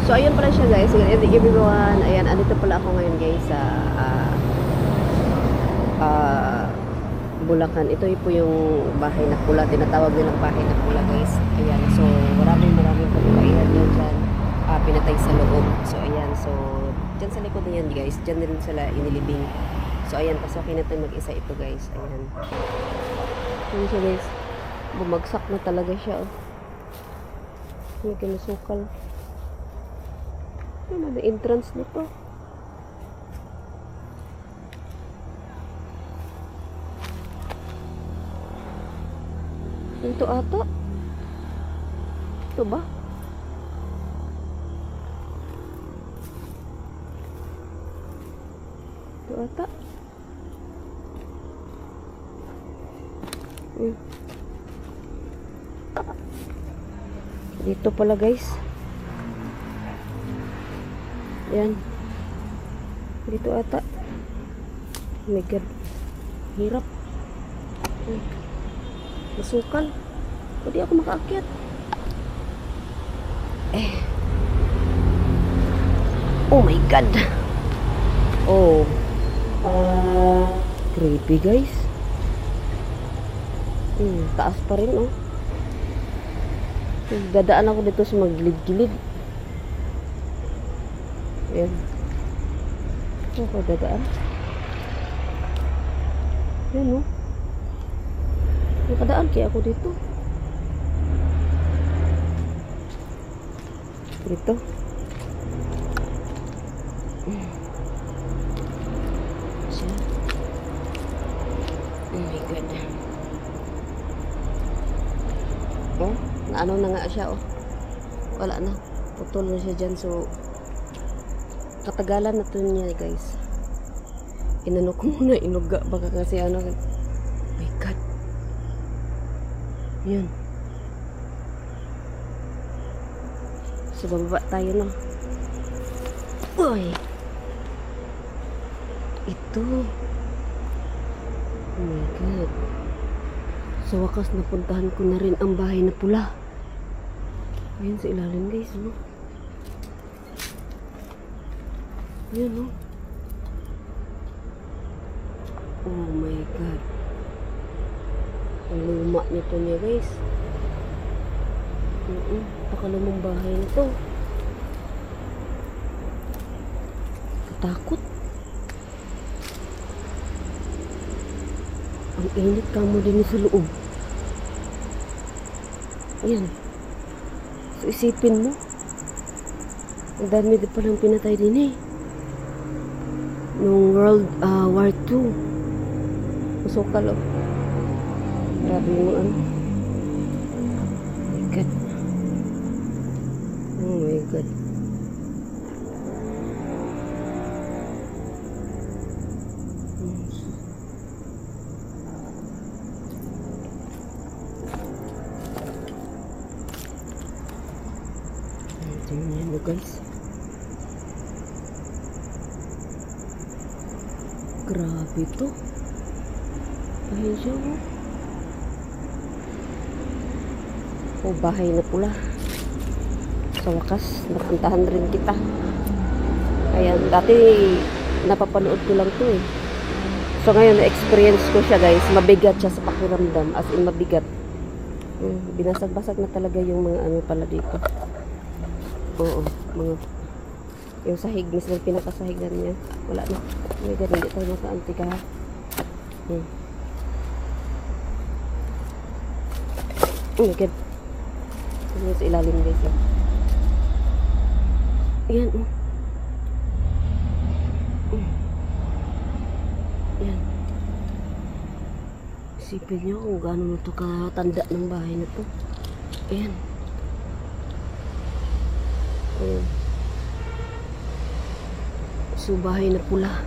So, ayun pala siya guys. Good evening everyone. Ayan, andito pala ako ngayon guys sa Bulacan. Ito po yung bahay na pula. Tinatawag nilang bahay na pula guys. Ayan, so maraming kababaihan din dyan. Pinatay sa loob. So, ayan. So, dyan sa likod na yan guys. Dyan din sila inilibing. So, ayan. Pasokin natin mag-isa ito guys. Ayan. Ayan siya guys. Bumagsak na talaga siya. Oh. May kinusukal. Ano na entrance nito? Ito ata? Ito ba? Ito ata? Dito pala guys. Yan. Dito ata. Oh my God. Hirap. Masukal. Hindi ako makaakyat. Oh my God. Oh. Creepy guys. Taas pa rin oh. Dadaan ako dito sa magilid-gilid. Ayan. Ako dadaan. Ayan oh. Nakadaan kaya ako dito. Dito. Siya. Oh my God. Oh, naano na nga siya oh. Wala na. Putol na siya dyan. So, katagalan na to niya guys. Inano ko muna. Inuga. Baka kasi ano. Oh my God. Yan. So, bababa tayo no. Uy! Ito. Oh my God. Sa wakas napuntahan ko na rin ang bahay na pula. Ayan sa ilalim guys, no? Ayan, no? Oh my God. Ang luma nito niya guys. Pakalumang bahay nito. Katakot. Ang init ka mo din sa loob. Ayan. So isipin mo. Ang dami din palang pinatay din eh. Nung World War II. Masukal oh. Grabe mo ano. Oh my God. Oh my God. Tingnan mo guys. Grabe to. Ayun siya oh. O bahay na pula. Sa wakas, napuntahan rin kita. Ayan, dati napapanood ko lang to eh. So ngayon, na-experience ko siya guys. Mabigat siya sa pakiramdam. As in, mabigat. Binasag-basag na talaga yung mga ano pala dito. Oo, mga yung sahig, mismo pinakasahigan niya. Wala na. May ganun, hindi tayo makaantika ha. Oh my God. Ito sa ilalim guys. Ayan oh. Ayan. Isipin nyo kung gano'n na ito katanda ng bahay na to. Ayan. Ayan. So bahay na pula.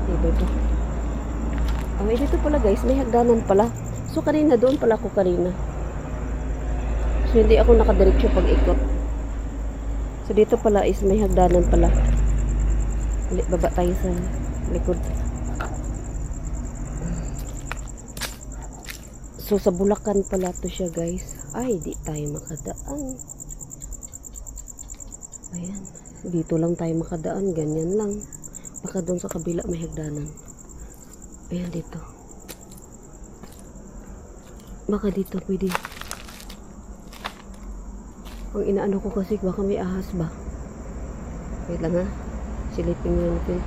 Iba ito. Ay, dito pala guys, may hagdanan pala. So kanina, doon pala ako kanina. So hindi ako nakadiretso pag ikot. So dito pala is may hagdanan pala. Baba tayo sa likod. So sa Bulacan pala to siya guys. Ay, di tayo makadaan. Ayan. Dito lang tayo makadaan. Ganyan lang. Baka doon sa kabila may hagdanan. Ayan dito. Baka dito pwede. Ang inaano ko kasi baka may ahas ba. Wait lang ha. Silipin nyo natin.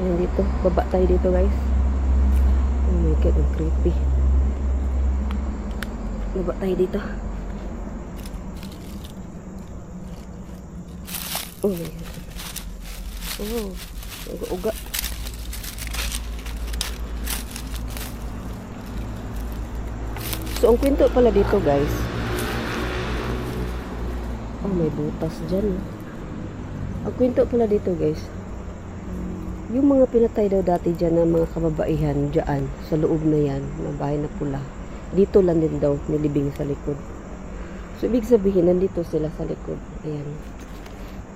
Ayan dito. Baba tayo dito guys. Oh my god, ang creepy. Baba tayo dito. Oh my god. Oh, uga-uga. So, ang kwento pala dito guys. Oh, may butas dyan. Ang kwento pala dito guys. Yung mga pinatay daw dati dyan ng mga kababaihan dyan, sa loob na yan, na bahay na pula. Dito lang din daw, nilibing sa likod. So, ibig sabihin, nandito sila sa likod. Ayan.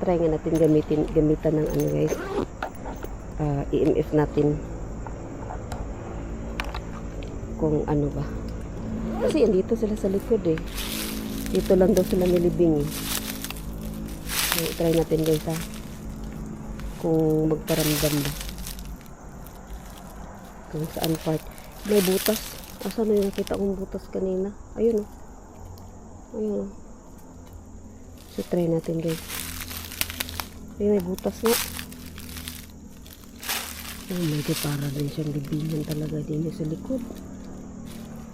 Try nga natin gamitan ng ano guys. EMF natin. Kung ano ba. Kasi yan, dito sila sa likod eh. Dito lang daw sila nilibing eh. So, try natin guys ha. Kung magparamdam ba. Kung saan part. May butas. Asan na yung nakita kong butas kanina? Ayun o. Ayun o. So, try natin guys. Ay, may butas nga. Oh my god, para rin siyang libingan talaga din sa likod.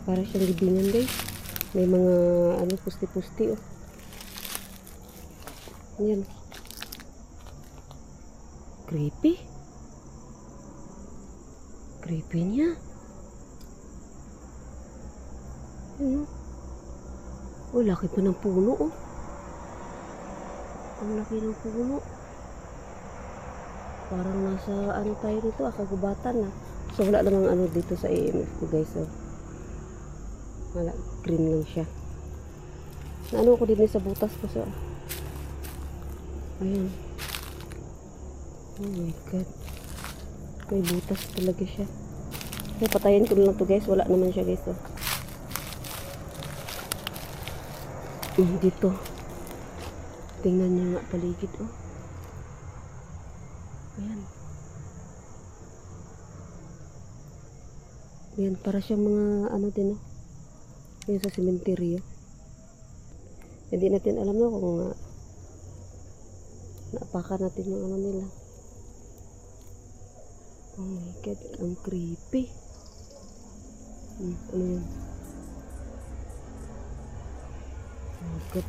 Para siyang libingan guys. May mga ano, pusti-pusti oh. Ayan. Creepy. Creepy niya. Ayan oh. Oh, laki pa ng puno oh. Ang laki ng puno. Parang nasa ano tayo dito, kagubatan na. So wala namang ano dito sa EMF ko guys. So, wala, green lang siya. Naano ko din sa butas ko so. Ayan. Oh my god. May butas talaga siya. So, patayin ko lang to guys. Wala naman siya guys. So. Dito. Tingnan niyo nga paligid oh. Ayan. Ayan, para siyang mga ano din oh. Ayan sa sementeryo. Hindi natin alam na kung naapakan natin yung ano nila. Oh my god, ang creepy. Ano yun? Oh my god.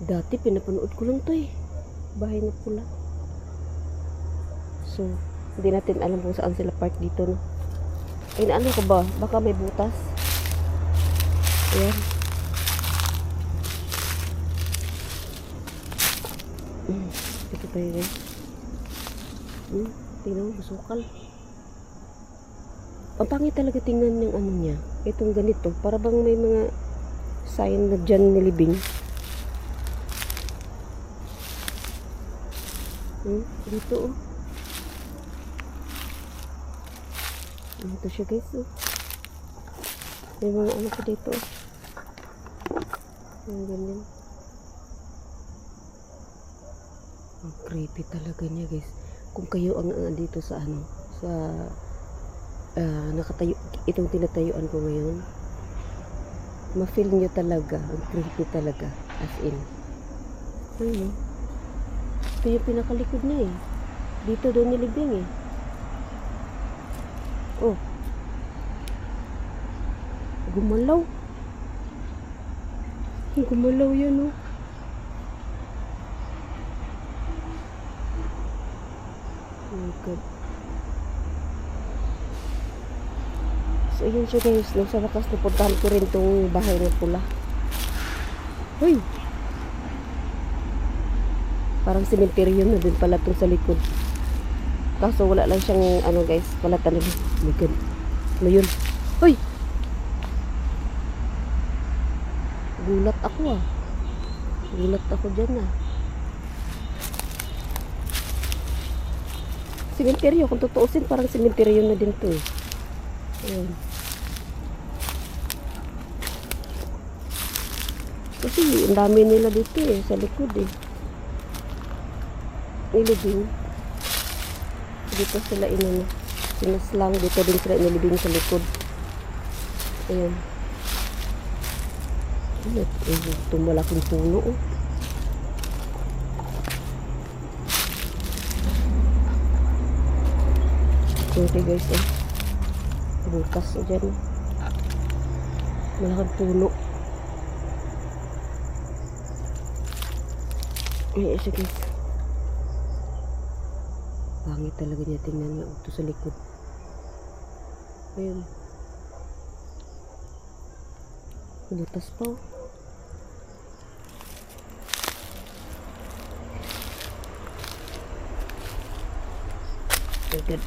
Dati pinapanood ko lang to eh. Bahay na pula. So, hindi natin alam kung saan sila park dito no. Ay, ano ka ba? Baka may butas. Ayan. Dito tayo guys. Tingnan mo, masukal. Ang pangit talaga tingnan yung ano niya. Itong ganito. Para bang may mga sign na dyan nilibing. Dito oh. Ito siya guys oh. May mga ano ko dito oh. Yung ganyan. Ang creepy talaga niya guys. Kung kayo ang dito sa ano, sa nakatayo, itong tinatayuan ko ngayon, ma-feel nyo talaga, ang creepy talaga, as in. Ano? Ito yung pinakalikod niya eh. Dito doon nilibing eh. Oh. Gumalaw. Gumalaw yan oh. Oh my god. So yun siya guys. Nung sa wakas napuntahan ko rin itong bahay na pula. Uy! Parang sementeryo na din pala itong sa likod. Kaso wala lang siyang ano guys. Wala talaga. Oh my god. Ano yun? Uy! Gulat ako ah. Gulat ako dyan ah. Sementeryo. Kung tutuusin parang sementeryo na din to eh. Ayan. Kasi ang dami nila dito eh, sa likod eh. Nilibing. Dito sila inano. Sinaslang. Dito din sila nilibing sa likod. Ayan. Ito malaking puno oh. Okay guys oh. Bukas o dyan. Malaking puno. Ay, isa guys. Pangit talaga niya. Tingnan niya. Ito sa likod. Ayun. Butas pa oh. Oh God.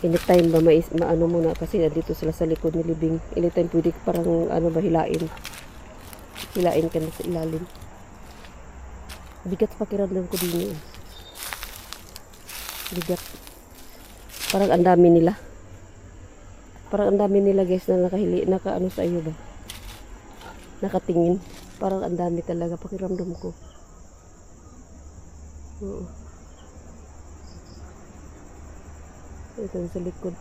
Anytime ba maano muna kasi nandito sila sa likod ni libing. Anytime pwede parang ano ba hilain. Hilain ka na sa ilalim. Bigat pakiramdam ko din yun. Bigat. Parang ang dami nila. Parang ang dami nila guys na nakaano sa iyo ba. Nakatingin. Parang ang dami talaga pakiramdam ko. Oo. Ito sa likod.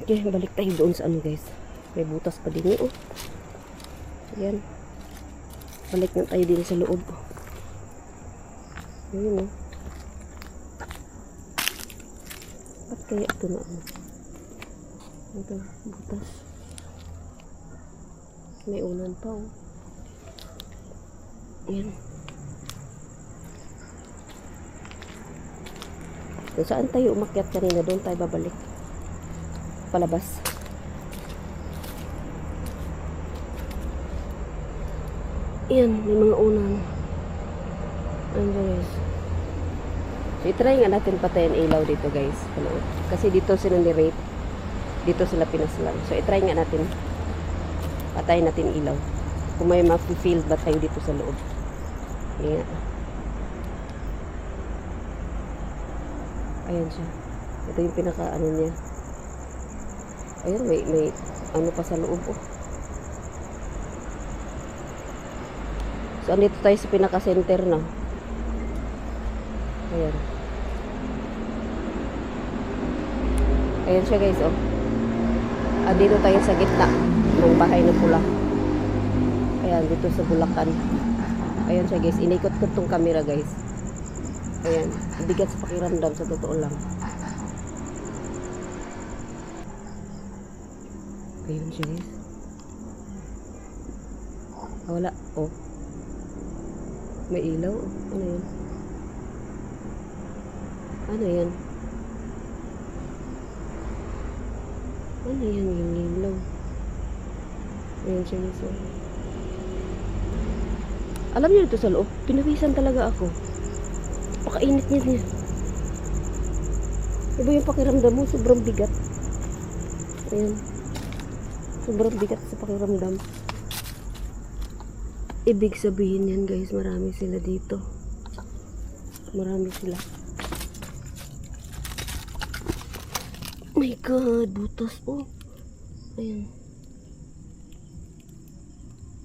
Okay, balik tayo doon sa ano guys. May butas pa din oh. Ayan. Balik na tayo din sa loob. Ayun oh. Ba't kaya ito na ano? Ito, butas. May unan pa oh. Ayan. Kung saan tayo umakyat kanina, doon tayo babalik. Palabas. Ayan, may mga unan. Ayan guys. So, itry nga natin patayin ilaw dito guys. Kasi dito sila ni-rate. Dito sila pinaslang. So, itry nga natin. Patayin natin ilaw. Kung may ma-feel ba tayo dito sa loob. Ayan. Ayan siya. Ito yung pinaka ano niya. Ayan, may ano pa sa loob oh. So, andito tayo sa pinaka center na. Ayan. Ayan siya guys oh. Andito tayo sa gitna ng bahay na pula. Ayan, dito sa Bulacan. Ayan siya guys. Inikot ko tong camera guys. Ayan, bigat sa pakiramdam sa totoo lang. Ayan siya guys. Wala, oh. May ilaw, oh. Ano yan? Ano yan? Ano yan yung ilaw? Ayan siya guys, oh. Alam niyo dito sa loob, pinawisan talaga ako. Pakainit niya. Iba yung pakiramdam mo, sobrang bigat. Ayan. Sobrang bigat sa pakiramdam. Ibig sabihin yan guys, marami sila dito. Marami sila. Oh my God, butas po. Ayan.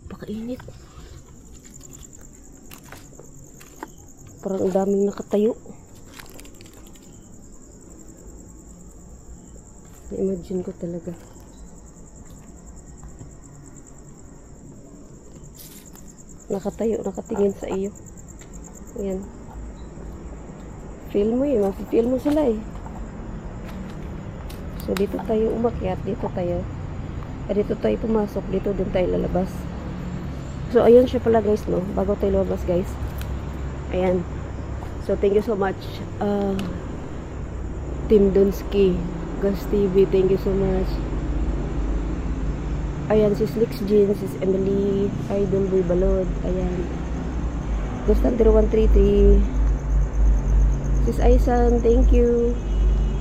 Pakainit. Parang ang daming nakatayo. Na-imagine ko talaga. Nakatayo, nakatingin sa iyo. Ayan. Feel mo eh. Mafe-feel mo sila eh. So, dito tayo umakyat. Dito tayo. Dito tayo pumasok. Dito din tayo lalabas. So, ayun siya pala guys, no? Bago tayo lalabas guys. Ayan. So, thank you so much. Team Dunsky. Gas TV, thank you so much. Ayan, si Slicks Jean, si Emily, Idol Boy Balod. Ayan. Constantino 133. Sis Aisan, thank you.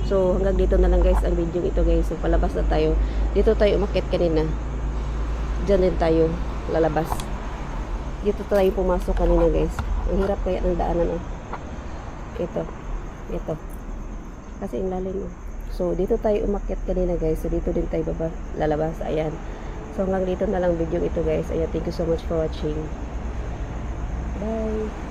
So, hanggang dito na lang guys ang video ito guys. So, palabas na tayo. Dito tayo umakyat kanina. Diyan din tayo lalabas. Dito tayo pumasok kanina guys. Ang hirap kaya ng daanan oh. Ito. Ito. Kasi ang lalim. Oh. So, dito tayo umakyat kanina guys. So, dito din tayo lalabas. Ayan. So, hanggang dito na lang video ito guys. Ayan, thank you so much for watching. Bye!